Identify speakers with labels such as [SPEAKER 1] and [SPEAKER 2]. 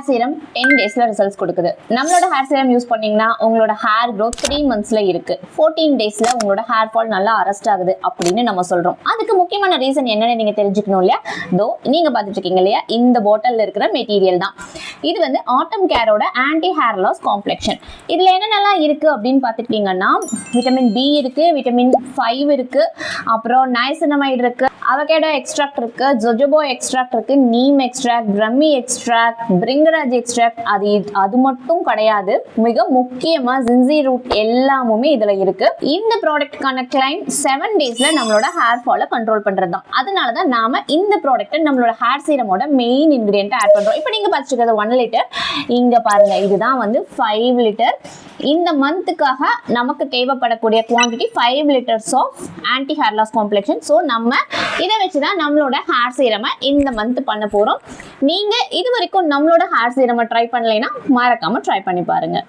[SPEAKER 1] Hair serum 10 டேஸ்ல results கொடுக்குது. நம்மளோட ஹேர் சீரம் யூஸ் பண்ணீங்கன்னா உங்களோட ஹேர் growth 3 monthsல இருக்கு. 14 டேஸ்ல உங்களோட ஹேர் ஃபால் நல்லா அரெஸ்ட் ஆகுது அப்படின்னு நம்ம சொல்றோம். அதுக்கு முக்கியமான ரீசன் என்னன்னு நீங்க தெரிஞ்சுக்கணும் இல்லையா? நீங்க பார்த்துட்டு இருக்கீங்க இல்லையா, இந்த பாட்டில்ல இருக்கிற மெட்டீரியல் தான். இது வந்து ஆட்டம் கேரோட ஆன்டி ஹேர் லாஸ் காம்ப்ளெக்ஷன். இதுல என்னென்னலாம் இருக்கு அப்படின்னு பார்த்துக்கிட்டீங்கன்னா, விட்டமின் பி இருக்கு, விட்டமின் 5 இருக்கு, அப்புறம் நைசினமைட் இருக்கு, அவகேடோ எக்ஸ்ட்ராக்ட் இருக்கு, ஜொஜோபோ எக்ஸ்ட்ராக்ட் இருக்கு, neem extract, பிரம்மி extract, Bhringraj extract. அது மட்டும் கிடையாது, மிக முக்கியமா ஜின்சி ரூட் எல்லாமுமே இதுல இருக்கு. இந்த ப்ராடக்ட்கான கிளைம் 7 டேஸ்ல நம்மளோட ஹேர் ஃபாலை கண்ட்ரோல் பண்றது தான். அதனாலதான் நாம இந்த ப்ராடக்ட்டை நம்மளோட ஹேர் சீரமோட மெயின் இன்கிரியன்ட் ஆட் பண்றோம். இப்போ நீங்க பார்த்துக்கிறது 1 லிட்டர், இங்க பாருங்க இதுதான் வந்து 5 லிட்டர். இந்த மந்த்துக்காக நமக்கு தேவைப்படக்கூடிய quantity 5 litres of anti hair loss complexion. So நம்ம இதை வச்சுதான் நம்மளோட ஹேர் சீரமை இந்த மந்த் பண்ண போறோம். நீங்க இது வரைக்கும் நம்மளோட ஹேர் சீரமை ட்ரை பண்ணலைன்னா மறக்காம ட்ரை பண்ணி பாருங்க.